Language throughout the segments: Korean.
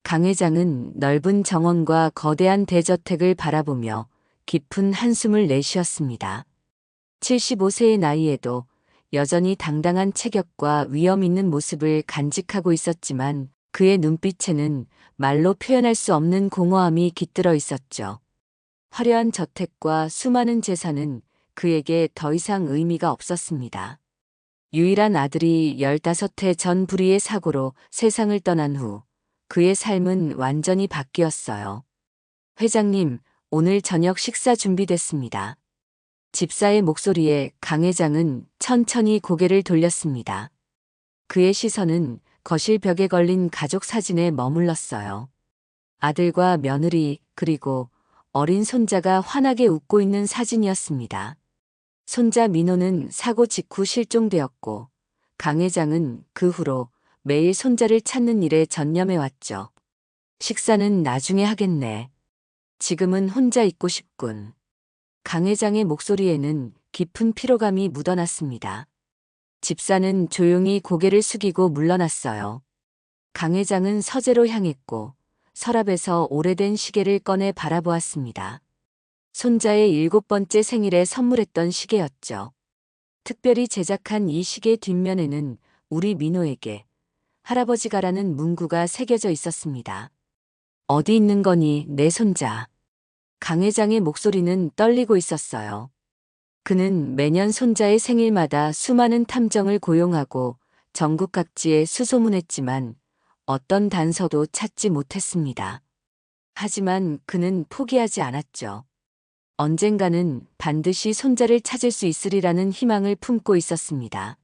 강 회장은 넓은 정원과 거대한 대저택을 바라보며 깊은 한숨을 내쉬었습니다. 75세의 나이에도 여전히 당당한 체격과 위엄 있는 모습을 간직하고 있었지만 그의 눈빛에는 말로 표현할 수 없는 공허함이 깃들어 있었죠. 화려한 저택과 수많은 재산은 그에게 더 이상 의미가 없었습니다. 유일한 아들이 15해 전 불의의 사고로 세상을 떠난 후 그의 삶은 완전히 바뀌었어요. 회장님, 오늘 저녁 식사 준비됐습니다. 집사의 목소리에 강 회장은 천천히 고개를 돌렸습니다. 그의 시선은 거실 벽에 걸린 가족 사진에 머물렀어요. 아들과 며느리 그리고 어린 손자가 환하게 웃고 있는 사진이었습니다. 손자 민호는 사고 직후 실종되었고 강 회장은 그 후로 매일 손자를 찾는 일에 전념해 왔죠. 식사는 나중에 하겠네. 지금은 혼자 있고 싶군. 강 회장의 목소리에는 깊은 피로감이 묻어났습니다. 집사는 조용히 고개를 숙이고 물러났어요. 강 회장은 서재로 향했고 서랍에서 오래된 시계를 꺼내 바라보았습니다. 손자의 7번째 생일에 선물했던 시계였죠. 특별히 제작한 이 시계 뒷면에는 우리 민호에게 할아버지가라는 문구가 새겨져 있었습니다. 어디 있는 거니, 내 손자. 강 회장의 목소리는 떨리고 있었어요. 그는 매년 손자의 생일마다 수많은 탐정을 고용하고 전국 각지에 수소문했지만 어떤 단서도 찾지 못했습니다. 하지만 그는 포기하지 않았죠. 언젠가는 반드시 손자를 찾을 수 있으리라는 희망을 품고 있었습니다.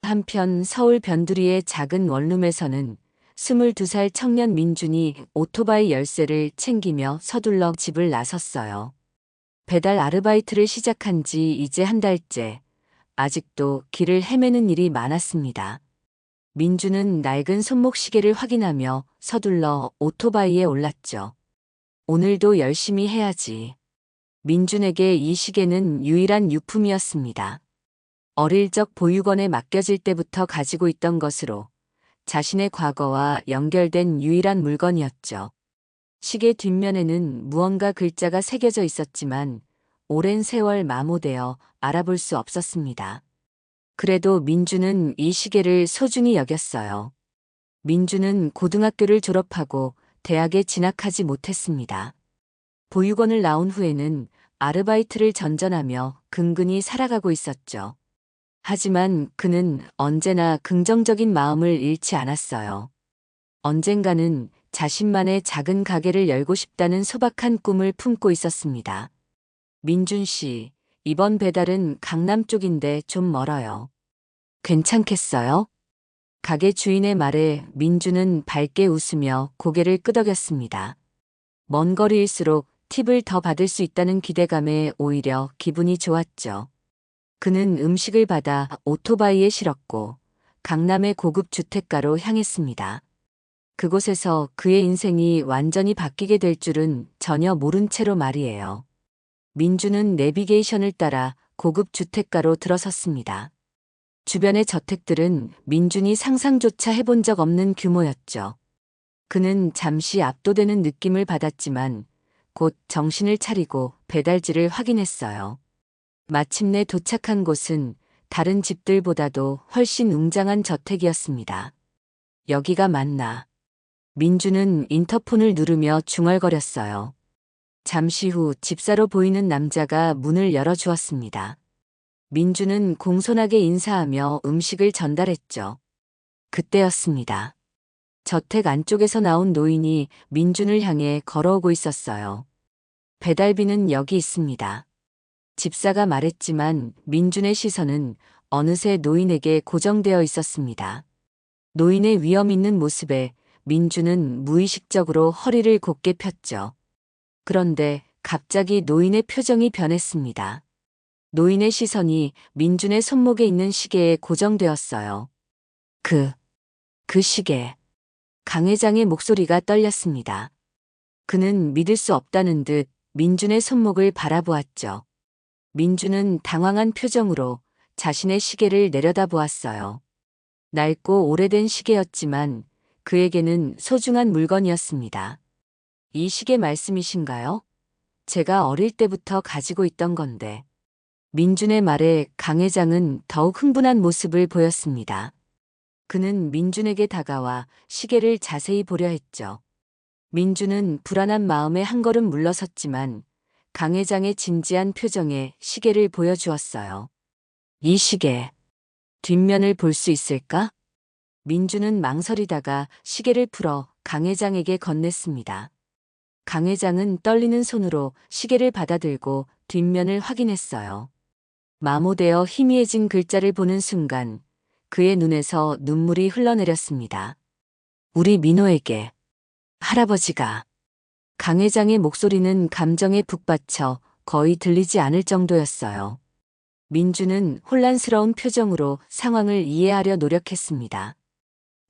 한편 서울 변두리의 작은 원룸에서는 22살 청년 민준이 오토바이 열쇠를 챙기며 서둘러 집을 나섰어요. 배달 아르바이트를 시작한 지 이제 한 달째. 아직도 길을 헤매는 일이 많았습니다. 민준은 낡은 손목시계를 확인하며 서둘러 오토바이에 올랐죠. 오늘도 열심히 해야지. 민준에게 이 시계는 유일한 유품이었습니다. 어릴 적 보육원에 맡겨질 때부터 가지고 있던 것으로 자신의 과거와 연결된 유일한 물건이었죠. 시계 뒷면에는 무언가 글자가 새겨져 있었지만 오랜 세월 마모되어 알아볼 수 없었습니다. 그래도 민준은 이 시계를 소중히 여겼어요. 민준은 고등학교를 졸업하고 대학에 진학하지 못했습니다. 보육원을 나온 후에는 아르바이트를 전전하며 근근히 살아가고 있었죠. 하지만 그는 언제나 긍정적인 마음을 잃지 않았어요. 언젠가는 자신만의 작은 가게를 열고 싶다는 소박한 꿈을 품고 있었습니다. 민준 씨, 이번 배달은 강남 쪽인데 좀 멀어요. 괜찮겠어요? 가게 주인의 말에 민준은 밝게 웃으며 고개를 끄덕였습니다. 먼 거리일수록 팁을 더 받을 수 있다는 기대감에 오히려 기분이 좋았죠. 그는 음식을 받아 오토바이에 실었고 강남의 고급 주택가로 향했습니다. 그곳에서 그의 인생이 완전히 바뀌게 될 줄은 전혀 모른 채로 말이에요. 민주는 내비게이션을 따라 고급 주택가로 들어섰습니다. 주변의 저택들은 민준이 상상조차 해본 적 없는 규모였죠. 그는 잠시 압도되는 느낌을 받았지만 곧 정신을 차리고 배달지를 확인했어요. 마침내 도착한 곳은 다른 집들보다도 훨씬 웅장한 저택이었습니다. 여기가 맞나? 민주는 인터폰을 누르며 중얼거렸어요. 잠시 후 집사로 보이는 남자가 문을 열어주었습니다. 민주는 공손하게 인사하며 음식을 전달했죠. 그때였습니다. 저택 안쪽에서 나온 노인이 민준을 향해 걸어오고 있었어요. 배달비는 여기 있습니다. 집사가 말했지만 민준의 시선은 어느새 노인에게 고정되어 있었습니다. 노인의 위험 있는 모습에 민준은 무의식적으로 허리를 곧게 폈죠. 그런데 갑자기 노인의 표정이 변했습니다. 노인의 시선이 민준의 손목에 있는 시계에 고정되었어요. 그 시계. 강 회장의 목소리가 떨렸습니다. 그는 믿을 수 없다는 듯 민준의 손목을 바라보았죠. 민준은 당황한 표정으로 자신의 시계를 내려다보았어요. 낡고 오래된 시계였지만 그에게는 소중한 물건이었습니다. 이 시계 말씀이신가요? 제가 어릴 때부터 가지고 있던 건데. 민준의 말에 강 회장은 더욱 흥분한 모습을 보였습니다. 그는 민준에게 다가와 시계를 자세히 보려 했죠. 민준은 불안한 마음에 한 걸음 물러섰지만 강 회장의 진지한 표정에 시계를 보여주었어요. 이 시계, 뒷면을 볼 수 있을까? 민준은 망설이다가 시계를 풀어 강 회장에게 건넸습니다. 강 회장은 떨리는 손으로 시계를 받아들고 뒷면을 확인했어요. 마모되어 희미해진 글자를 보는 순간 그의 눈에서 눈물이 흘러내렸습니다. 우리 민호에게 할아버지가. 강 회장의 목소리는 감정에 북받쳐 거의 들리지 않을 정도였어요. 민주는 혼란스러운 표정으로 상황을 이해하려 노력했습니다.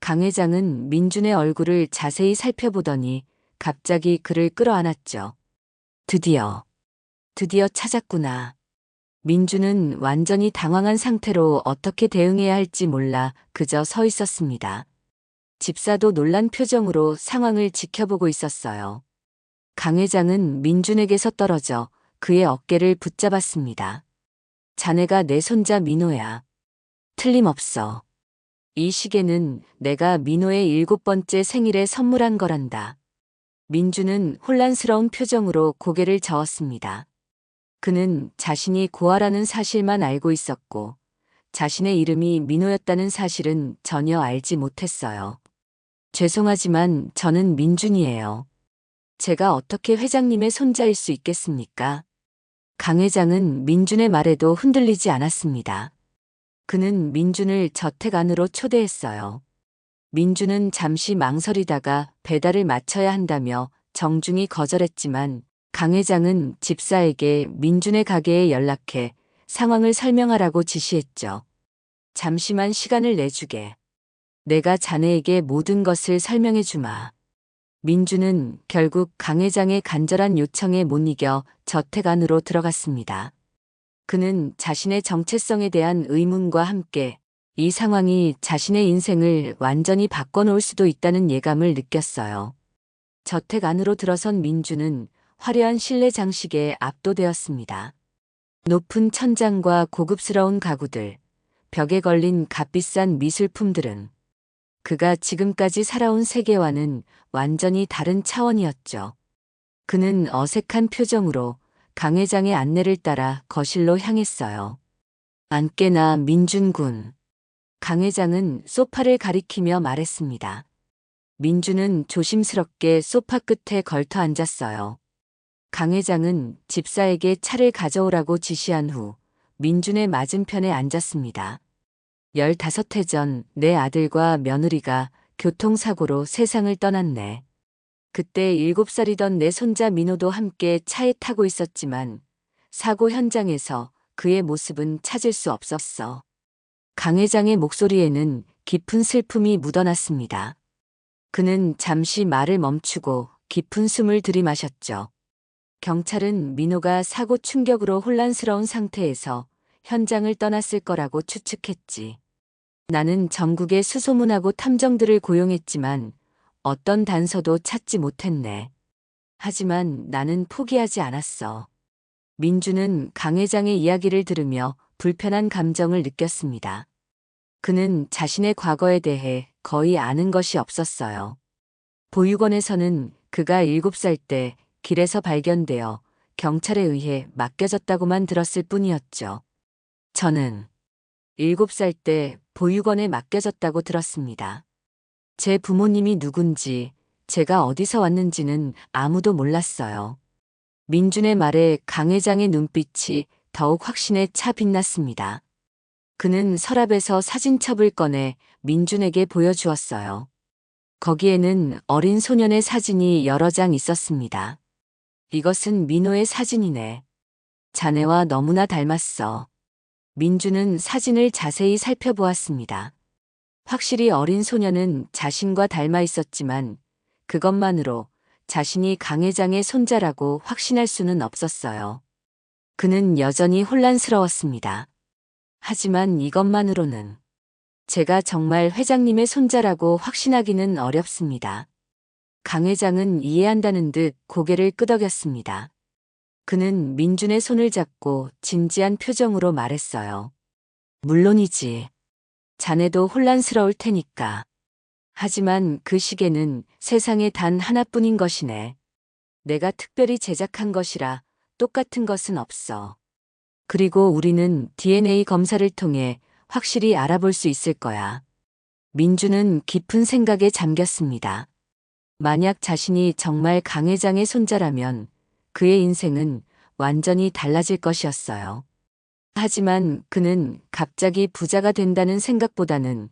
강 회장은 민준의 얼굴을 자세히 살펴보더니 갑자기 그를 끌어안았죠. 드디어 찾았구나. 민준은 완전히 당황한 상태로 어떻게 대응해야 할지 몰라 그저 서 있었습니다. 집사도 놀란 표정으로 상황을 지켜보고 있었어요. 강 회장은 민준에게서 떨어져 그의 어깨를 붙잡았습니다. 자네가 내 손자 민호야. 틀림없어. 이 시계는 내가 민호의 7번째 생일에 선물한 거란다. 민준은 혼란스러운 표정으로 고개를 저었습니다. 그는 자신이 고아라는 사실만 알고 있었고 자신의 이름이 민호였다는 사실은 전혀 알지 못했어요. 죄송하지만 저는 민준이에요. 제가 어떻게 회장님의 손자일 수 있겠습니까? 강 회장은 민준의 말에도 흔들리지 않았습니다. 그는 민준을 저택 안으로 초대했어요. 민준은 잠시 망설이다가 배달을 마쳐야 한다며 정중히 거절했지만 강 회장은 집사에게 민준의 가게에 연락해 상황을 설명하라고 지시했죠. 잠시만 시간을 내주게. 내가 자네에게 모든 것을 설명해 주마. 민준은 결국 강 회장의 간절한 요청에 못 이겨 저택 안으로 들어갔습니다. 그는 자신의 정체성에 대한 의문과 함께 이 상황이 자신의 인생을 완전히 바꿔놓을 수도 있다는 예감을 느꼈어요. 저택 안으로 들어선 민준은 화려한 실내 장식에 압도되었습니다. 높은 천장과 고급스러운 가구들, 벽에 걸린 값비싼 미술품들은 그가 지금까지 살아온 세계와는 완전히 다른 차원이었죠. 그는 어색한 표정으로 강 회장의 안내를 따라 거실로 향했어요. 앉게나 민준 군. 강 회장은 소파를 가리키며 말했습니다. 민준은 조심스럽게 소파 끝에 걸터 앉았어요. 강 회장은 집사에게 차를 가져오라고 지시한 후 민준의 맞은편에 앉았습니다. 15해 전 내 아들과 며느리가 교통사고로 세상을 떠났네. 그때 7살이던 내 손자 민호도 함께 차에 타고 있었지만 사고 현장에서 그의 모습은 찾을 수 없었어. 강 회장의 목소리에는 깊은 슬픔이 묻어났습니다. 그는 잠시 말을 멈추고 깊은 숨을 들이마셨죠. 경찰은 민호가 사고 충격으로 혼란스러운 상태에서 현장을 떠났을 거라고 추측했지. 나는 전국의 수소문하고 탐정들을 고용했지만 어떤 단서도 찾지 못했네. 하지만 나는 포기하지 않았어. 민주는 강 회장의 이야기를 들으며 불편한 감정을 느꼈습니다. 그는 자신의 과거에 대해 거의 아는 것이 없었어요. 보육원에서는 그가 7살 때 길에서 발견되어 경찰에 의해 맡겨졌다고만 들었을 뿐이었죠. 저는 7살 때 보육원에 맡겨졌다고 들었습니다. 제 부모님이 누군지, 제가 어디서 왔는지는 아무도 몰랐어요. 민준의 말에 강 회장의 눈빛이 더욱 확신에 차 빛났습니다. 그는 서랍에서 사진첩을 꺼내 민준에게 보여주었어요. 거기에는 어린 소년의 사진이 여러 장 있었습니다. 이것은 민호의 사진이네. 자네와 너무나 닮았어. 민준은 사진을 자세히 살펴보았습니다. 확실히 어린 소년은 자신과 닮아 있었지만 그것만으로 자신이 강 회장의 손자라고 확신할 수는 없었어요. 그는 여전히 혼란스러웠습니다. 하지만 이것만으로는 제가 정말 회장님의 손자라고 확신하기는 어렵습니다. 강 회장은 이해한다는 듯 고개를 끄덕였습니다. 그는 민준의 손을 잡고 진지한 표정으로 말했어요. 물론이지. 자네도 혼란스러울 테니까. 하지만 그 시계는 세상에 단 하나뿐인 것이네. 내가 특별히 제작한 것이라 똑같은 것은 없어. 그리고 우리는 DNA 검사를 통해 확실히 알아볼 수 있을 거야. 민주는 깊은 생각에 잠겼습니다. 만약 자신이 정말 강 회장의 손자라면 그의 인생은 완전히 달라질 것이었어요. 하지만 그는 갑자기 부자가 된다는 생각보다는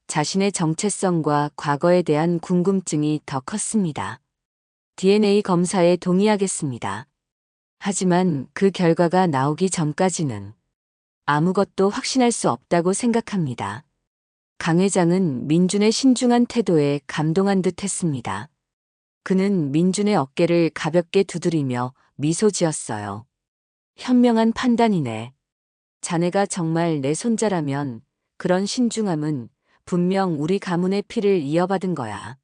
자신의 정체성과 과거에 대한 궁금증이 더 컸습니다. DNA 검사에 동의하겠습니다. 하지만 그 결과가 나오기 전까지는 아무것도 확신할 수 없다고 생각합니다. 강 회장은 민준의 신중한 태도에 감동한 듯 했습니다. 그는 민준의 어깨를 가볍게 두드리며 미소 지었어요. 현명한 판단이네. 자네가 정말 내 손자라면 그런 신중함은 분명 우리 가문의 피를 이어받은 거야.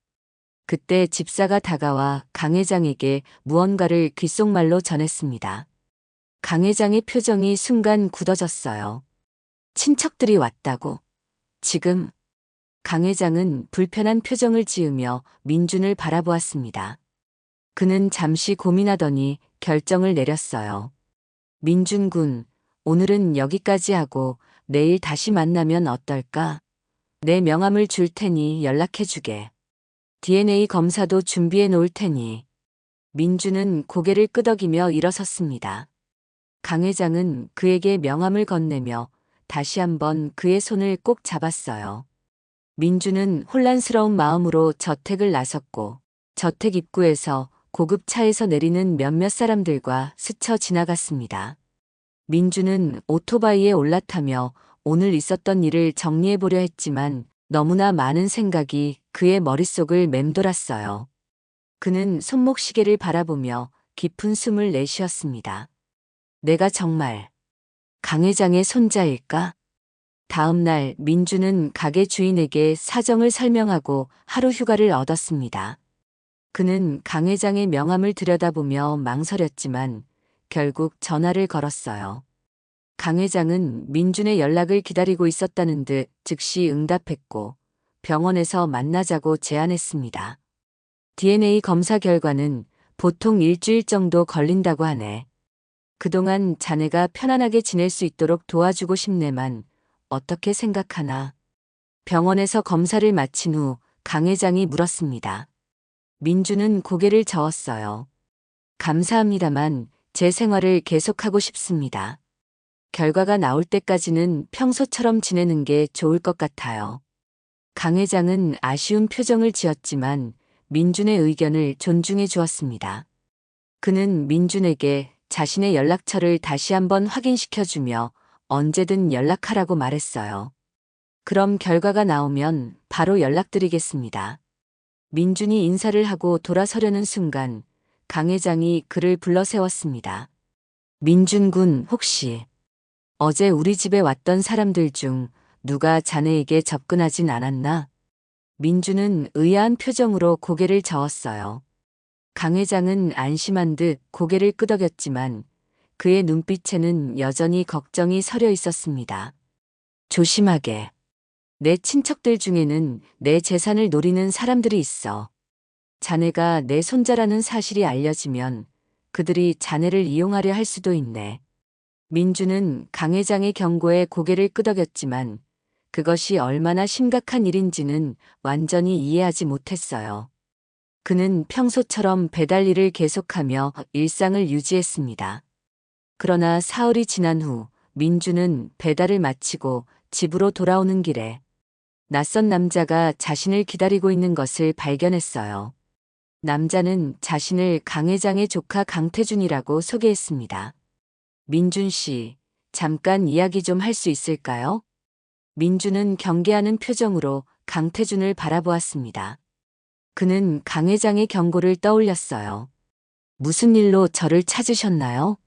그때 집사가 다가와 강 회장에게 무언가를 귓속말로 전했습니다. 강 회장의 표정이 순간 굳어졌어요. 친척들이 왔다고. 지금 강 회장은 불편한 표정을 지으며 민준을 바라보았습니다. 그는 잠시 고민하더니 결정을 내렸어요. 민준 군, 오늘은 여기까지 하고 내일 다시 만나면 어떨까? 내 명함을 줄 테니 연락해 주게. DNA 검사도 준비해 놓을 테니. 민준은 고개를 끄덕이며 일어섰습니다. 강 회장은 그에게 명함을 건네며 다시 한번 그의 손을 꼭 잡았어요. 민준은 혼란스러운 마음으로 저택을 나섰고 저택 입구에서 고급 차에서 내리는 몇몇 사람들과 스쳐 지나갔습니다. 민준은 오토바이에 올라타며 오늘 있었던 일을 정리해 보려 했지만 너무나 많은 생각이 그의 머릿속을 맴돌았어요. 그는 손목시계를 바라보며 깊은 숨을 내쉬었습니다. 내가 정말 강 회장의 손자일까? 다음 날 민준은 가게 주인에게 사정을 설명하고 하루 휴가를 얻었습니다. 그는 강 회장의 명함을 들여다보며 망설였지만 결국 전화를 걸었어요. 강 회장은 민준의 연락을 기다리고 있었다는 듯 즉시 응답했고 병원에서 만나자고 제안했습니다. DNA 검사 결과는 보통 일주일 정도 걸린다고 하네. 그동안 자네가 편안하게 지낼 수 있도록 도와주고 싶네만 어떻게 생각하나? 병원에서 검사를 마친 후 강 회장이 물었습니다. 민준은 고개를 저었어요. 감사합니다만 제 생활을 계속하고 싶습니다. 결과가 나올 때까지는 평소처럼 지내는 게 좋을 것 같아요. 강 회장은 아쉬운 표정을 지었지만 민준의 의견을 존중해 주었습니다. 그는 민준에게 자신의 연락처를 다시 한번 확인시켜주며 언제든 연락하라고 말했어요. 그럼 결과가 나오면 바로 연락드리겠습니다. 민준이 인사를 하고 돌아서려는 순간 강 회장이 그를 불러 세웠습니다. 민준 군 혹시 어제 우리 집에 왔던 사람들 중 누가 자네에게 접근하진 않았나? 민준은 의아한 표정으로 고개를 저었어요. 강 회장은 안심한 듯 고개를 끄덕였지만 그의 눈빛에는 여전히 걱정이 서려 있었습니다. 조심하게. 내 친척들 중에는 내 재산을 노리는 사람들이 있어. 자네가 내 손자라는 사실이 알려지면 그들이 자네를 이용하려 할 수도 있네. 민주는 강 회장의 경고에 고개를 끄덕였지만 그것이 얼마나 심각한 일인지는 완전히 이해하지 못했어요. 그는 평소처럼 배달 일을 계속하며 일상을 유지했습니다. 그러나 사흘이 지난 후 민주는 배달을 마치고 집으로 돌아오는 길에 낯선 남자가 자신을 기다리고 있는 것을 발견했어요. 남자는 자신을 강 회장의 조카 강태준이라고 소개했습니다. 민준 씨, 잠깐 이야기 좀 할 수 있을까요? 민준은 경계하는 표정으로 강태준을 바라보았습니다. 그는 강 회장의 경고를 떠올렸어요. 무슨 일로 저를 찾으셨나요?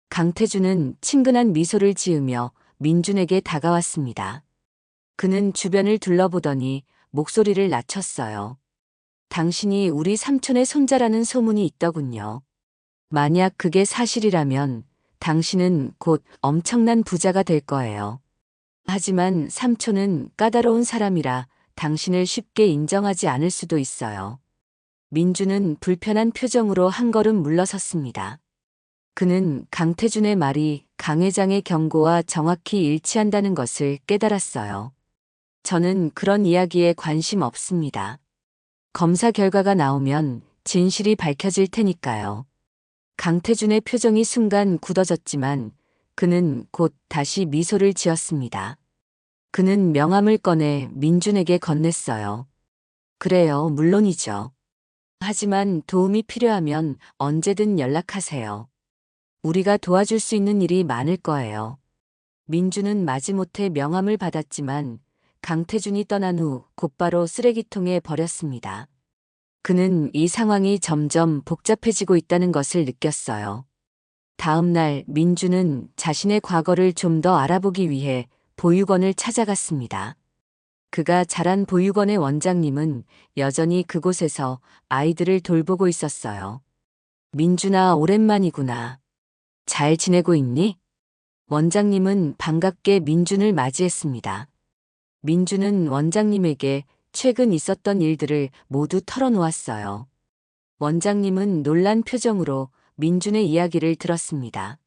강태준은 친근한 미소를 지으며 민준에게 다가왔습니다. 그는 주변을 둘러보더니 목소리를 낮췄어요. 당신이 우리 삼촌의 손자라는 소문이 있더군요. 만약 그게 사실이라면 당신은 곧 엄청난 부자가 될 거예요. 하지만 삼촌은 까다로운 사람이라 당신을 쉽게 인정하지 않을 수도 있어요. 민주는 불편한 표정으로 한 걸음 물러섰습니다. 그는 강태준의 말이 강 회장의 경고와 정확히 일치한다는 것을 깨달았어요. 저는 그런 이야기에 관심 없습니다. 검사 결과가 나오면 진실이 밝혀질 테니까요. 강태준의 표정이 순간 굳어졌지만 그는 곧 다시 미소를 지었습니다. 그는 명함을 꺼내 민준에게 건넸어요. 그래요, 물론이죠. 하지만 도움이 필요하면 언제든 연락하세요. 우리가 도와줄 수 있는 일이 많을 거예요. 민주는 마지못해 명함을 받았지만 강태준이 떠난 후 곧바로 쓰레기통에 버렸습니다. 그는 이 상황이 점점 복잡해지고 있다는 것을 느꼈어요. 다음 날 민주는 자신의 과거를 좀 더 알아보기 위해 보육원을 찾아갔습니다. 그가 자란 보육원의 원장님은 여전히 그곳에서 아이들을 돌보고 있었어요. 민준아, 오랜만이구나. 잘 지내고 있니? 원장님은 반갑게 민준을 맞이했습니다. 민준은 원장님에게 최근 있었던 일들을 모두 털어놓았어요. 원장님은 놀란 표정으로 민준의 이야기를 들었습니다.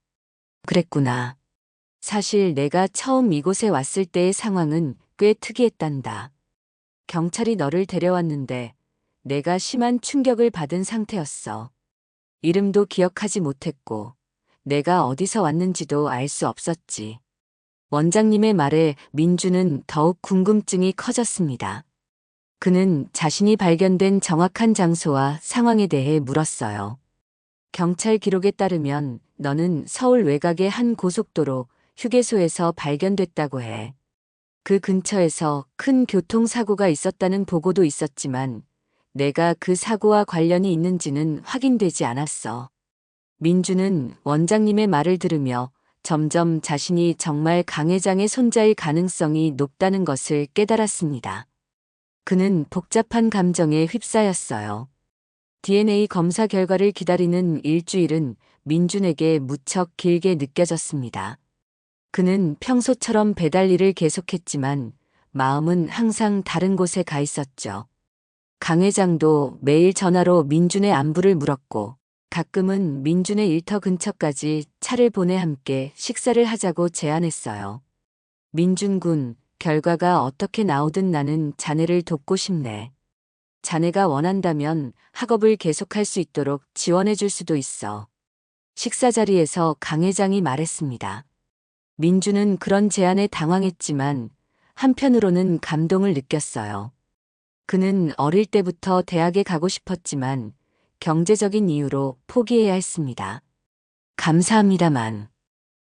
그랬구나. 사실 내가 처음 이곳에 왔을 때의 상황은 꽤 특이했단다. 경찰이 너를 데려왔는데 내가 심한 충격을 받은 상태였어. 이름도 기억하지 못했고 내가 어디서 왔는지도 알 수 없었지. 원장님의 말에 민주는 더욱 궁금증이 커졌습니다. 그는 자신이 발견된 정확한 장소와 상황에 대해 물었어요. 경찰 기록에 따르면 너는 서울 외곽의 한 고속도로 휴게소에서 발견됐다고 해. 그 근처에서 큰 교통사고가 있었다는 보고도 있었지만 내가 그 사고와 관련이 있는지는 확인되지 않았어. 민주는 원장님의 말을 들으며 점점 자신이 정말 강 회장의 손자일 가능성이 높다는 것을 깨달았습니다. 그는 복잡한 감정에 휩싸였어요. DNA 검사 결과를 기다리는 일주일은 민준에게 무척 길게 느껴졌습니다. 그는 평소처럼 배달 일을 계속했지만 마음은 항상 다른 곳에 가 있었죠. 강 회장도 매일 전화로 민준의 안부를 물었고 가끔은 민준의 일터 근처까지 차를 보내 함께 식사를 하자고 제안했어요. 민준 군, 결과가 어떻게 나오든 나는 자네를 돕고 싶네. 자네가 원한다면 학업을 계속할 수 있도록 지원해 줄 수도 있어. 식사 자리에서 강 회장이 말했습니다. 민주는 그런 제안에 당황했지만 한편으로는 감동을 느꼈어요. 그는 어릴 때부터 대학에 가고 싶었지만 경제적인 이유로 포기해야 했습니다. 감사합니다만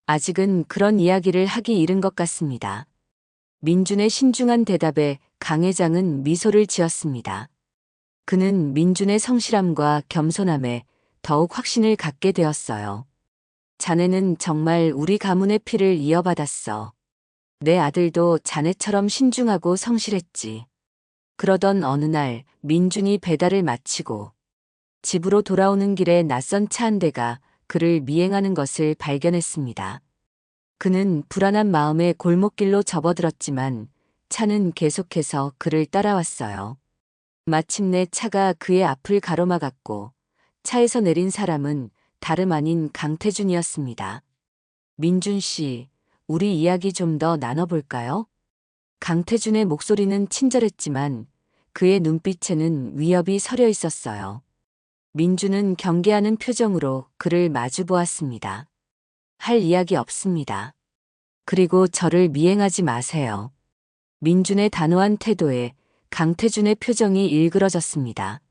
아직은 그런 이야기를 하기 이른 것 같습니다. 민준의 신중한 대답에 강 회장은 미소를 지었습니다. 그는 민준의 성실함과 겸손함에 더욱 확신을 갖게 되었어요. 자네는 정말 우리 가문의 피를 이어받았어. 내 아들도 자네처럼 신중하고 성실했지. 그러던 어느 날 민준이 배달을 마치고 집으로 돌아오는 길에 낯선 차 한 대가 그를 미행하는 것을 발견했습니다. 그는 불안한 마음에 골목길로 접어들었지만 차는 계속해서 그를 따라왔어요. 마침내 차가 그의 앞을 가로막았고 차에서 내린 사람은 다름 아닌 강태준이었습니다. 민준 씨, 우리 이야기 좀 더 나눠볼까요? 강태준의 목소리는 친절했지만 그의 눈빛에는 위협이 서려 있었어요. 민준은 경계하는 표정으로 그를 마주 보았습니다. 할 이야기 없습니다. 그리고 저를 미행하지 마세요. 민준의 단호한 태도에 강태준의 표정이 일그러졌습니다.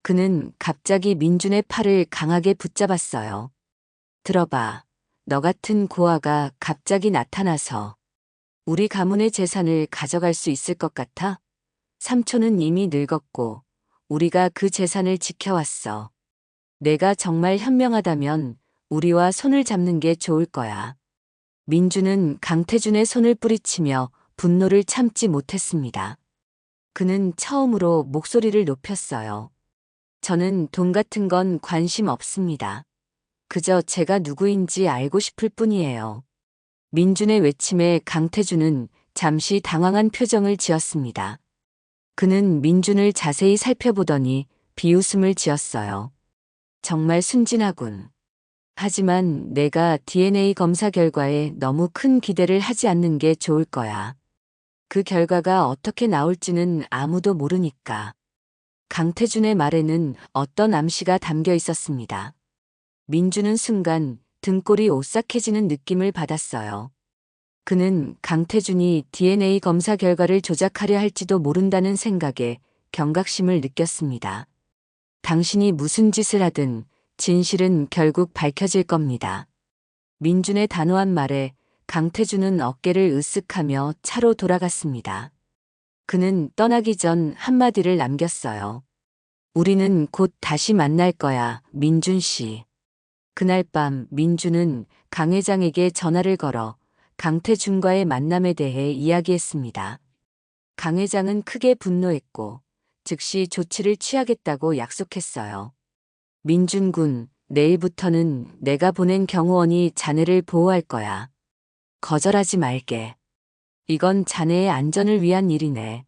그는 갑자기 민준의 팔을 강하게 붙잡았어요. 들어봐, 너 같은 고아가 갑자기 나타나서 우리 가문의 재산을 가져갈 수 있을 것 같아? 삼촌은 이미 늙었고 우리가 그 재산을 지켜왔어. 내가 정말 현명하다면 우리와 손을 잡는 게 좋을 거야. 민주는 강태준의 손을 뿌리치며 분노를 참지 못했습니다. 그는 처음으로 목소리를 높였어요. 저는 돈 같은 건 관심 없습니다. 그저 제가 누구인지 알고 싶을 뿐이에요. 민준의 외침에 강태준은 잠시 당황한 표정을 지었습니다. 그는 민준을 자세히 살펴보더니 비웃음을 지었어요. 정말 순진하군. 하지만 내가 DNA 검사 결과에 너무 큰 기대를 하지 않는 게 좋을 거야. 그 결과가 어떻게 나올지는 아무도 모르니까. 강태준의 말에는 어떤 암시가 담겨 있었습니다. 민준은 순간 등골이 오싹해지는 느낌을 받았어요. 그는 강태준이 DNA 검사 결과를 조작하려 할지도 모른다는 생각에 경각심을 느꼈습니다. 당신이 무슨 짓을 하든 진실은 결국 밝혀질 겁니다. 민준의 단호한 말에 강태준은 어깨를 으쓱하며 차로 돌아갔습니다. 그는 떠나기 전 한마디를 남겼어요. 우리는 곧 다시 만날 거야, 민준 씨. 그날 밤 민준은 강 회장에게 전화를 걸어 강태준과의 만남에 대해 이야기했습니다. 강 회장은 크게 분노했고 즉시 조치를 취하겠다고 약속했어요. 민준 군, 내일부터는 내가 보낸 경호원이 자네를 보호할 거야. 거절하지 말게. 이건 자네의 안전을 위한 일이네.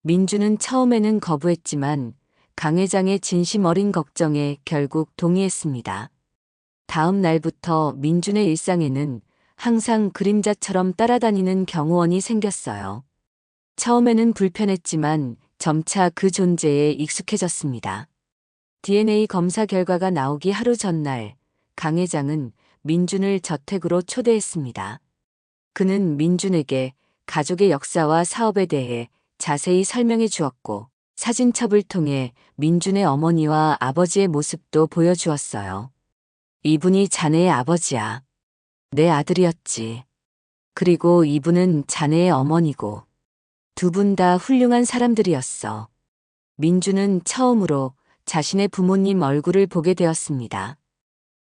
민준은 처음에는 거부했지만 강 회장의 진심 어린 걱정에 결국 동의했습니다. 다음 날부터 민준의 일상에는 항상 그림자처럼 따라다니는 경호원이 생겼어요. 처음에는 불편했지만 점차 그 존재에 익숙해졌습니다. DNA 검사 결과가 나오기 하루 전날 강 회장은 민준을 저택으로 초대했습니다. 그는 민준에게 가족의 역사와 사업에 대해 자세히 설명해 주었고 사진첩을 통해 민준의 어머니와 아버지의 모습도 보여주었어요. 이분이 자네의 아버지야. 내 아들이었지. 그리고 이분은 자네의 어머니고. 두 분 다 훌륭한 사람들이었어. 민준은 처음으로 자신의 부모님 얼굴을 보게 되었습니다.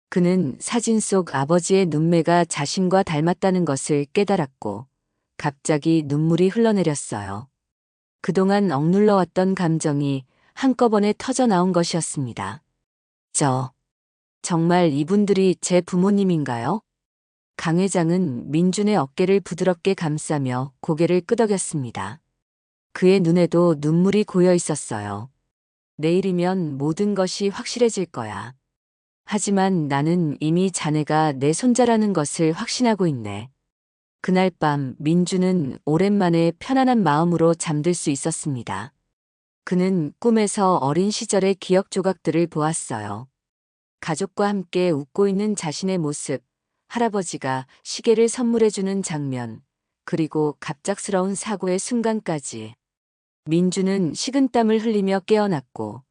그는 사진 속 아버지의 눈매가 자신과 닮았다는 것을 깨달았고 갑자기 눈물이 흘러내렸어요. 그동안 억눌러왔던 감정이 한꺼번에 터져나온 것이었습니다. 정말 이분들이 제 부모님인가요? 강 회장은 민준의 어깨를 부드럽게 감싸며 고개를 끄덕였습니다. 그의 눈에도 눈물이 고여 있었어요. 내일이면 모든 것이 확실해질 거야. 하지만 나는 이미 자네가 내 손자라는 것을 확신하고 있네. 그날 밤 민준은 오랜만에 편안한 마음으로 잠들 수 있었습니다. 그는 꿈에서 어린 시절의 기억 조각들을 보았어요. 가족과 함께 웃고 있는 자신의 모습, 할아버지가 시계를 선물해주는 장면, 그리고 갑작스러운 사고의 순간까지. 민준은 식은땀을 흘리며 깨어났고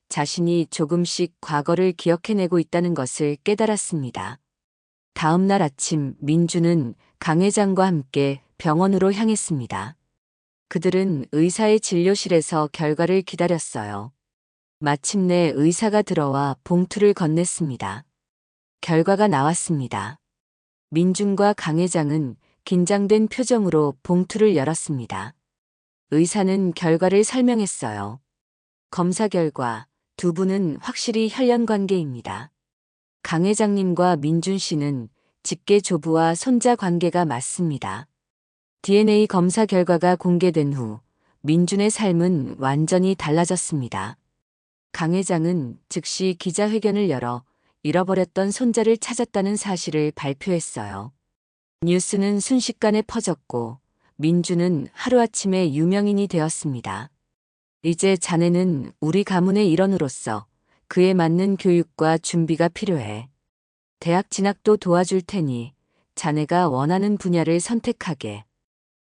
자신이 조금씩 과거를 기억해내고 있다는 것을 깨달았습니다. 다음 날 아침 민준은 강 회장과 함께 병원으로 향했습니다. 그들은 의사의 진료실에서 결과를 기다렸어요. 마침내 의사가 들어와 봉투를 건넸습니다. 결과가 나왔습니다. 민준과 강 회장은 긴장된 표정으로 봉투를 열었습니다. 의사는 결과를 설명했어요. 검사 결과 두 분은 확실히 혈연 관계입니다. 강 회장님과 민준 씨는 직계 조부와 손자 관계가 맞습니다. DNA 검사 결과가 공개된 후 민준의 삶은 완전히 달라졌습니다. 강 회장은 즉시 기자회견을 열어 잃어버렸던 손자를 찾았다는 사실을 발표했어요. 뉴스는 순식간에 퍼졌고 민준은 하루아침에 유명인이 되었습니다. 이제 자네는 우리 가문의 일원으로서 그에 맞는 교육과 준비가 필요해. 대학 진학도 도와줄 테니 자네가 원하는 분야를 선택하게.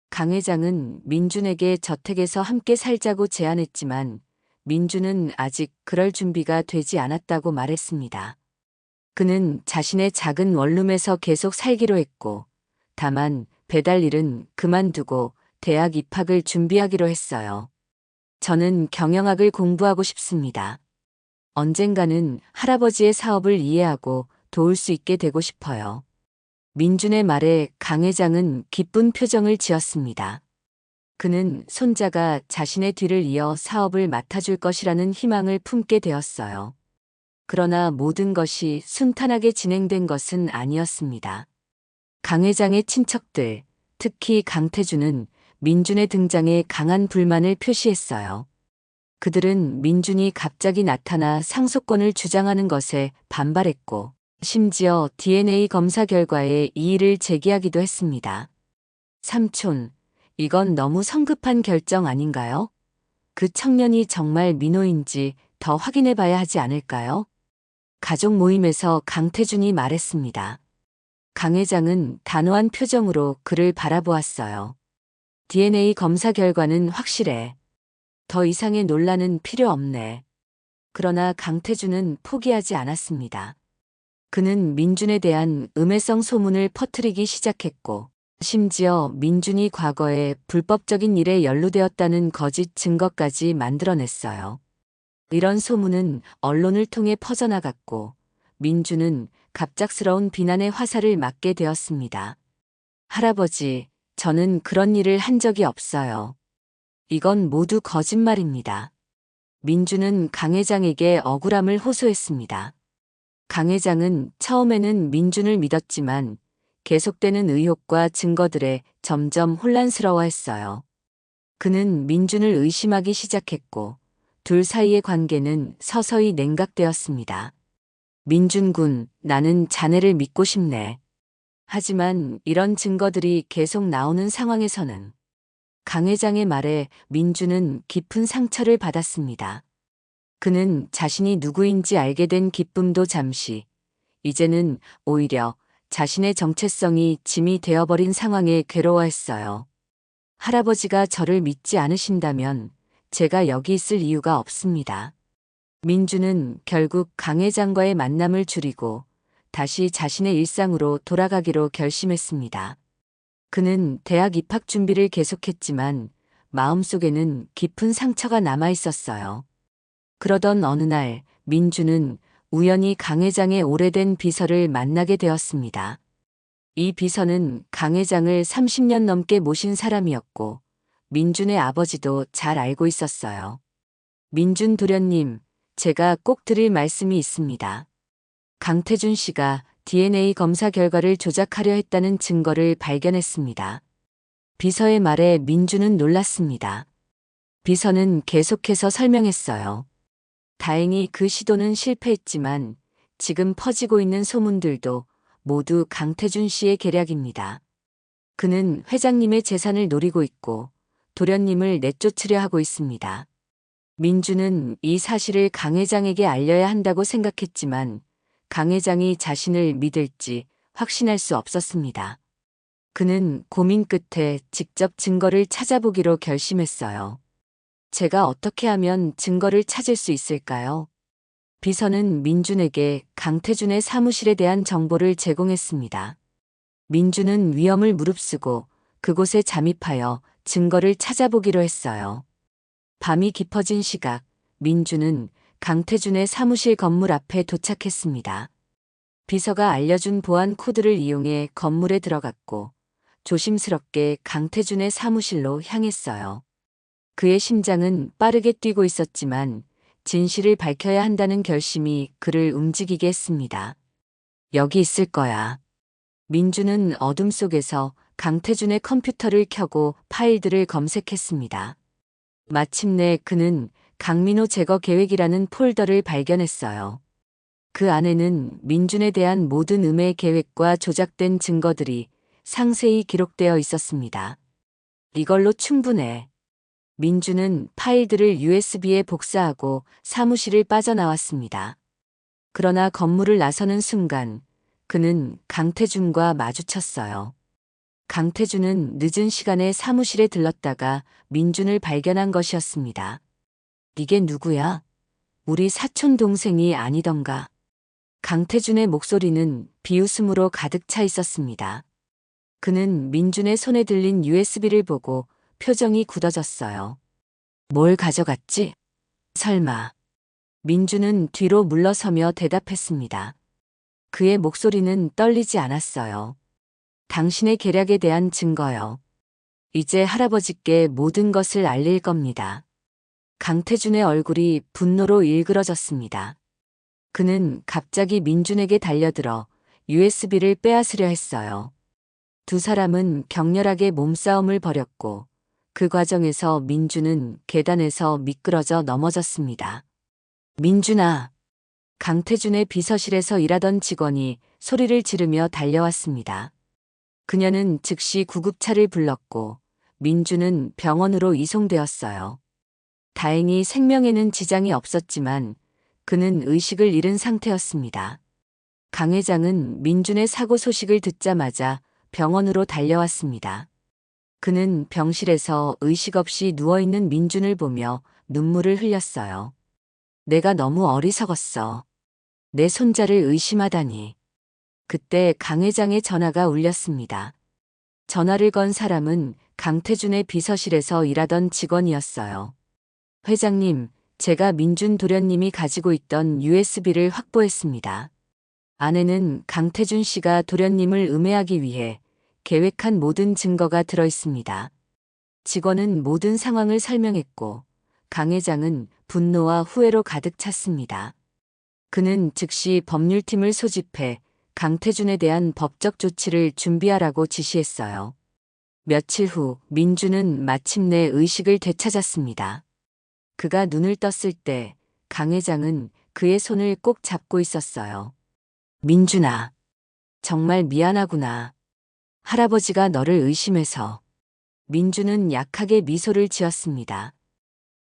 강 회장은 민준에게 저택에서 함께 살자고 제안했지만 민준은 아직 그럴 준비가 되지 않았다고 말했습니다. 그는 자신의 작은 원룸에서 계속 살기로 했고 다만 배달 일은 그만두고 대학 입학을 준비하기로 했어요. 저는 경영학을 공부하고 싶습니다. 언젠가는 할아버지의 사업을 이해하고 도울 수 있게 되고 싶어요. 민준의 말에 강 회장은 기쁜 표정을 지었습니다. 그는 손자가 자신의 뒤를 이어 사업을 맡아줄 것이라는 희망을 품게 되었어요. 그러나 모든 것이 순탄하게 진행된 것은 아니었습니다. 강 회장의 친척들, 특히 강태준은 민준의 등장에 강한 불만을 표시했어요. 그들은 민준이 갑자기 나타나 상속권을 주장하는 것에 반발했고, 심지어 DNA 검사 결과에 이의를 제기하기도 했습니다. 삼촌, 이건 너무 성급한 결정 아닌가요? 그 청년이 정말 민호인지 더 확인해 봐야 하지 않을까요? 가족 모임에서 강태준이 말했습니다. 강 회장은 단호한 표정으로 그를 바라보았어요. DNA 검사 결과는 확실해. 더 이상의 논란은 필요 없네. 그러나 강태준은 포기하지 않았습니다. 그는 민준에 대한 음해성 소문을 퍼뜨리기 시작했고, 심지어 민준이 과거에 불법적인 일에 연루되었다는 거짓 증거까지 만들어냈어요. 이런 소문은 언론을 통해 퍼져나갔고, 민준은 갑작스러운 비난의 화살을 맞게 되었습니다. 할아버지, 저는 그런 일을 한 적이 없어요. 이건 모두 거짓말입니다. 민준은 강 회장에게 억울함을 호소했습니다. 강 회장은 처음에는 민준을 믿었지만 계속되는 의혹과 증거들에 점점 혼란스러워했어요. 그는 민준을 의심하기 시작했고 둘 사이의 관계는 서서히 냉각되었습니다. 민준 군, 나는 자네를 믿고 싶네. 하지만 이런 증거들이 계속 나오는 상황에서는 강 회장의 말에 민준은 깊은 상처를 받았습니다. 그는 자신이 누구인지 알게 된 기쁨도 잠시, 이제는 오히려 자신의 정체성이 짐이 되어버린 상황에 괴로워했어요. 할아버지가 저를 믿지 않으신다면 제가 여기 있을 이유가 없습니다. 민준은 결국 강 회장과의 만남을 줄이고 다시 자신의 일상으로 돌아가기로 결심했습니다. 그는 대학 입학 준비를 계속했지만 마음속에는 깊은 상처가 남아 있었어요. 그러던 어느 날 민준은 우연히 강 회장의 오래된 비서를 만나게 되었습니다. 이 비서는 강 회장을 30년 넘게 모신 사람이었고 민준의 아버지도 잘 알고 있었어요. 민준 도련님, 제가 꼭 드릴 말씀이 있습니다. 강태준 씨가 DNA 검사 결과를 조작하려 했다는 증거를 발견했습니다. 비서의 말에 민준은 놀랐습니다. 비서는 계속해서 설명했어요. 다행히 그 시도는 실패했지만 지금 퍼지고 있는 소문들도 모두 강태준 씨의 계략입니다. 그는 회장님의 재산을 노리고 있고 도련님을 내쫓으려 하고 있습니다. 민준은 이 사실을 강 회장에게 알려야 한다고 생각했지만 강 회장이 자신을 믿을지 확신할 수 없었습니다. 그는 고민 끝에 직접 증거를 찾아보기로 결심했어요. 제가 어떻게 하면 증거를 찾을 수 있을까요? 비서는 민준에게 강태준의 사무실에 대한 정보를 제공했습니다. 민준은 위험을 무릅쓰고 그곳에 잠입하여 증거를 찾아보기로 했어요. 밤이 깊어진 시각, 민준은 강태준의 사무실 건물 앞에 도착했습니다. 비서가 알려준 보안 코드를 이용해 건물에 들어갔고 조심스럽게 강태준의 사무실로 향했어요. 그의 심장은 빠르게 뛰고 있었지만 진실을 밝혀야 한다는 결심이 그를 움직이게 했습니다. 여기 있을 거야. 민준은 어둠 속에서 강태준의 컴퓨터를 켜고 파일들을 검색했습니다. 마침내 그는 강민호 제거 계획이라는 폴더를 발견했어요. 그 안에는 민준에 대한 모든 음해 계획과 조작된 증거들이 상세히 기록되어 있었습니다. 이걸로 충분해. 민준은 파일들을 USB에 복사하고 사무실을 빠져나왔습니다. 그러나 건물을 나서는 순간 그는 강태준과 마주쳤어요. 강태준은 늦은 시간에 사무실에 들렀다가 민준을 발견한 것이었습니다. 이게 누구야? 우리 사촌 동생이 아니던가. 강태준의 목소리는 비웃음으로 가득 차 있었습니다. 그는 민준의 손에 들린 USB를 보고 표정이 굳어졌어요. 뭘 가져갔지? 설마. 민준은 뒤로 물러서며 대답했습니다. 그의 목소리는 떨리지 않았어요. 당신의 계략에 대한 증거요. 이제 할아버지께 모든 것을 알릴 겁니다. 강태준의 얼굴이 분노로 일그러졌습니다. 그는 갑자기 민준에게 달려들어 USB를 빼앗으려 했어요. 두 사람은 격렬하게 몸싸움을 벌였고 그 과정에서 민준은 계단에서 미끄러져 넘어졌습니다. 민준아! 강태준의 비서실에서 일하던 직원이 소리를 지르며 달려왔습니다. 그녀는 즉시 구급차를 불렀고 민준은 병원으로 이송되었어요. 다행히 생명에는 지장이 없었지만 그는 의식을 잃은 상태였습니다. 강 회장은 민준의 사고 소식을 듣자마자 병원으로 달려왔습니다. 그는 병실에서 의식 없이 누워있는 민준을 보며 눈물을 흘렸어요. 내가 너무 어리석었어. 내 손자를 의심하다니. 그때 강 회장의 전화가 울렸습니다. 전화를 건 사람은 강태준의 비서실에서 일하던 직원이었어요. 회장님, 제가 민준 도련님이 가지고 있던 USB를 확보했습니다. 안에는 강태준 씨가 도련님을 음해하기 위해 계획한 모든 증거가 들어 있습니다. 직원은 모든 상황을 설명했고 강 회장은 분노와 후회로 가득 찼습니다. 그는 즉시 법률팀을 소집해 강태준에 대한 법적 조치를 준비하라고 지시했어요. 며칠 후 민준은 마침내 의식을 되찾았습니다. 그가 눈을 떴을 때 강 회장은 그의 손을 꼭 잡고 있었어요. 민준아, 정말 미안하구나. 할아버지가 너를 의심해서. 민준은 약하게 미소를 지었습니다.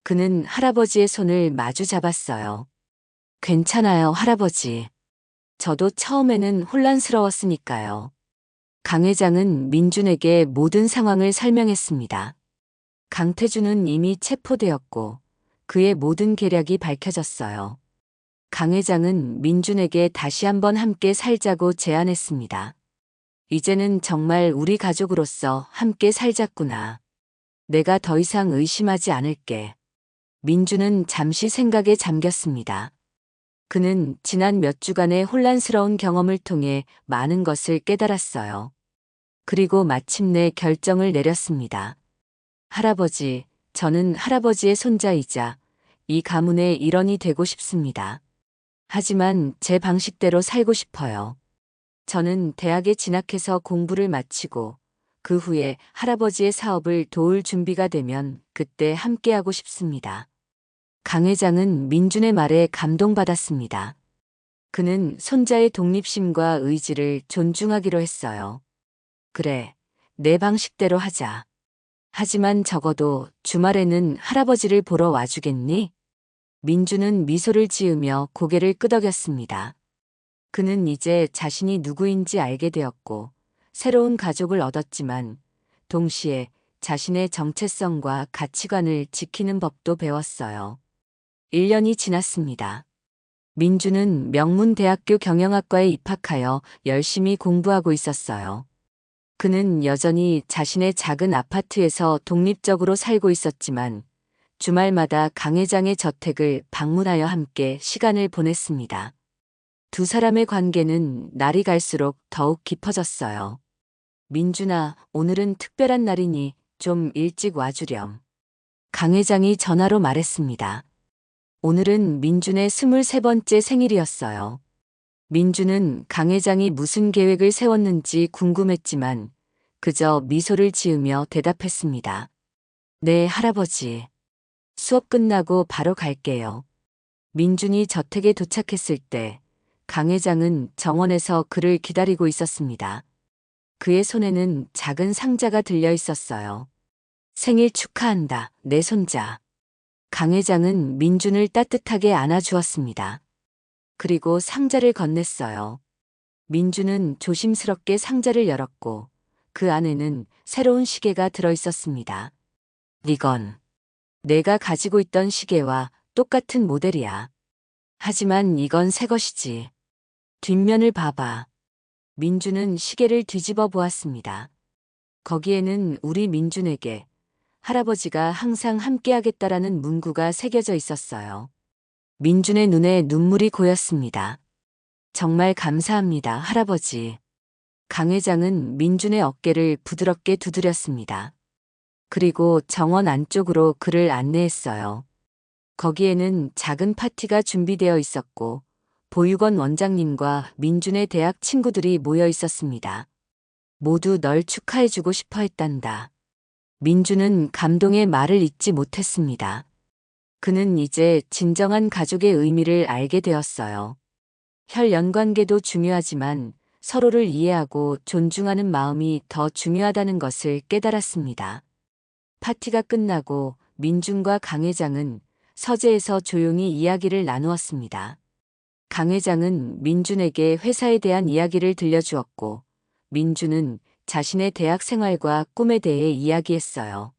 그는 할아버지의 손을 마주 잡았어요. 괜찮아요, 할아버지. 저도 처음에는 혼란스러웠으니까요. 강 회장은 민준에게 모든 상황을 설명했습니다. 강태준은 이미 체포되었고 그의 모든 계략이 밝혀졌어요. 강 회장은 민준에게 다시 한번 함께 살자고 제안했습니다. 이제는 정말 우리 가족으로서 함께 살자꾸나. 내가 더 이상 의심하지 않을게. 민준은 잠시 생각에 잠겼습니다. 그는 지난 몇 주간의 혼란스러운 경험을 통해 많은 것을 깨달았어요. 그리고 마침내 결정을 내렸습니다. 할아버지, 저는 할아버지의 손자이자 이 가문의 일원이 되고 싶습니다. 하지만 제 방식대로 살고 싶어요. 저는 대학에 진학해서 공부를 마치고 그 후에 할아버지의 사업을 도울 준비가 되면 그때 함께하고 싶습니다. 강 회장은 민준의 말에 감동받았습니다. 그는 손자의 독립심과 의지를 존중하기로 했어요. 그래, 내 방식대로 하자. 하지만 적어도 주말에는 할아버지를 보러 와주겠니? 민준은 미소를 지으며 고개를 끄덕였습니다. 그는 이제 자신이 누구인지 알게 되었고 새로운 가족을 얻었지만 동시에 자신의 정체성과 가치관을 지키는 법도 배웠어요. 1년이 지났습니다. 민준은 명문대학교 경영학과에 입학하여 열심히 공부하고 있었어요. 그는 여전히 자신의 작은 아파트에서 독립적으로 살고 있었지만 주말마다 강 회장의 저택을 방문하여 함께 시간을 보냈습니다. 두 사람의 관계는 날이 갈수록 더욱 깊어졌어요. 민준아, 오늘은 특별한 날이니 좀 일찍 와주렴. 강 회장이 전화로 말했습니다. 오늘은 민준의 23번째 생일이었어요. 민준은 강 회장이 무슨 계획을 세웠는지 궁금했지만 그저 미소를 지으며 대답했습니다. 네, 할아버지. 수업 끝나고 바로 갈게요. 민준이 저택에 도착했을 때 강 회장은 정원에서 그를 기다리고 있었습니다. 그의 손에는 작은 상자가 들려 있었어요. 생일 축하한다, 내 손자. 강 회장은 민준을 따뜻하게 안아주었습니다. 그리고 상자를 건넸어요. 민준은 조심스럽게 상자를 열었고 그 안에는 새로운 시계가 들어 있었습니다. 이건 내가 가지고 있던 시계와 똑같은 모델이야. 하지만 이건 새 것이지. 뒷면을 봐봐. 민준은 시계를 뒤집어 보았습니다. 거기에는 우리 민준에게 할아버지가 항상 함께하겠다라는 문구가 새겨져 있었어요. 민준의 눈에 눈물이 고였습니다. 정말 감사합니다, 할아버지. 강 회장은 민준의 어깨를 부드럽게 두드렸습니다. 그리고 정원 안쪽으로 그를 안내했어요. 거기에는 작은 파티가 준비되어 있었고 보육원 원장님과 민준의 대학 친구들이 모여 있었습니다. 모두 널 축하해주고 싶어 했단다. 민준은 감동의 말을 잇지 못했습니다. 그는 이제 진정한 가족의 의미를 알게 되었어요. 혈연 관계도 중요하지만 서로를 이해하고 존중하는 마음이 더 중요하다는 것을 깨달았습니다. 파티가 끝나고 민준과 강 회장은 서재에서 조용히 이야기를 나누었습니다. 강 회장은 민준에게 회사에 대한 이야기를 들려주었고, 민준은 자신의 대학 생활과 꿈에 대해 이야기했어요.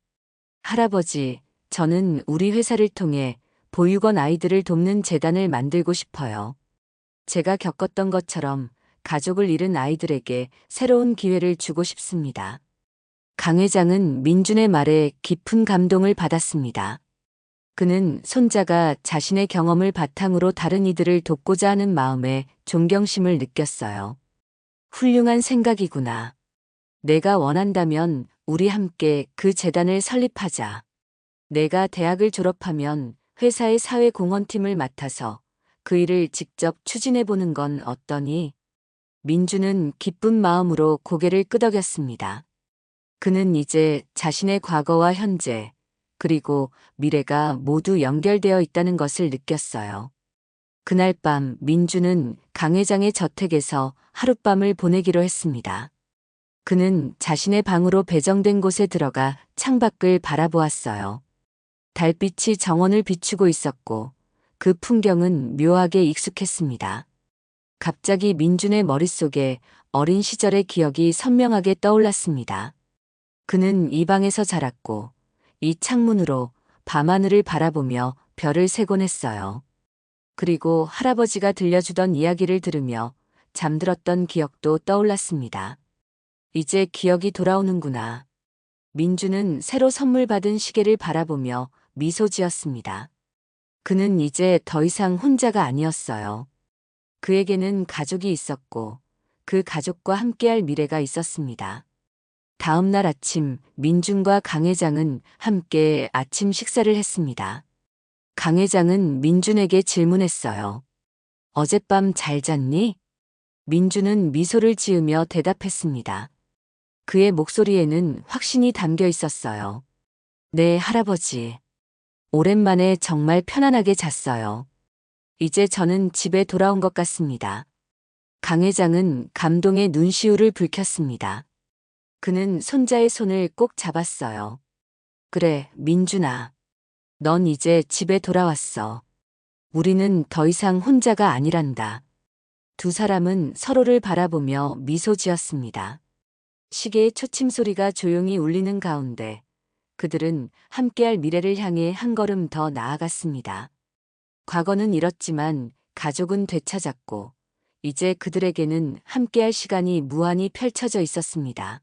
할아버지, 저는 우리 회사를 통해 보육원 아이들을 돕는 재단을 만들고 싶어요. 제가 겪었던 것처럼 가족을 잃은 아이들에게 새로운 기회를 주고 싶습니다. 강 회장은 민준의 말에 깊은 감동을 받았습니다. 그는 손자가 자신의 경험을 바탕으로 다른 이들을 돕고자 하는 마음에 존경심을 느꼈어요. 훌륭한 생각이구나. 내가 원한다면 우리 함께 그 재단을 설립하자. 내가 대학을 졸업하면 회사의 사회공헌팀을 맡아서 그 일을 직접 추진해보는 건 어떠니? 민주는 기쁜 마음으로 고개를 끄덕였습니다. 그는 이제 자신의 과거와 현재, 그리고 미래가 모두 연결되어 있다는 것을 느꼈어요. 그날 밤 민주는 강 회장의 저택에서 하룻밤을 보내기로 했습니다. 그는 자신의 방으로 배정된 곳에 들어가 창밖을 바라보았어요. 달빛이 정원을 비추고 있었고 그 풍경은 묘하게 익숙했습니다. 갑자기 민준의 머릿속에 어린 시절의 기억이 선명하게 떠올랐습니다. 그는 이 방에서 자랐고 이 창문으로 밤하늘을 바라보며 별을 세곤 했어요. 그리고 할아버지가 들려주던 이야기를 들으며 잠들었던 기억도 떠올랐습니다. 이제 기억이 돌아오는구나. 민주는 새로 선물 받은 시계를 바라보며 미소 지었습니다. 그는 이제 더 이상 혼자가 아니었어요. 그에게는 가족이 있었고 그 가족과 함께할 미래가 있었습니다. 다음 날 아침 민준과 강 회장은 함께 아침 식사를 했습니다. 강 회장은 민준에게 질문했어요. 어젯밤 잘 잤니? 민준은 미소를 지으며 대답했습니다. 그의 목소리에는 확신이 담겨 있었어요. 네, 할아버지. 오랜만에 정말 편안하게 잤어요. 이제 저는 집에 돌아온 것 같습니다. 강 회장은 감동의 눈시울을 붉혔습니다. 그는 손자의 손을 꼭 잡았어요. 그래, 민준아. 넌 이제 집에 돌아왔어. 우리는 더 이상 혼자가 아니란다. 두 사람은 서로를 바라보며 미소 지었습니다. 시계의 초침 소리가 조용히 울리는 가운데 그들은 함께할 미래를 향해 한 걸음 더 나아갔습니다. 과거는 잃었지만 가족은 되찾았고 이제 그들에게는 함께할 시간이 무한히 펼쳐져 있었습니다.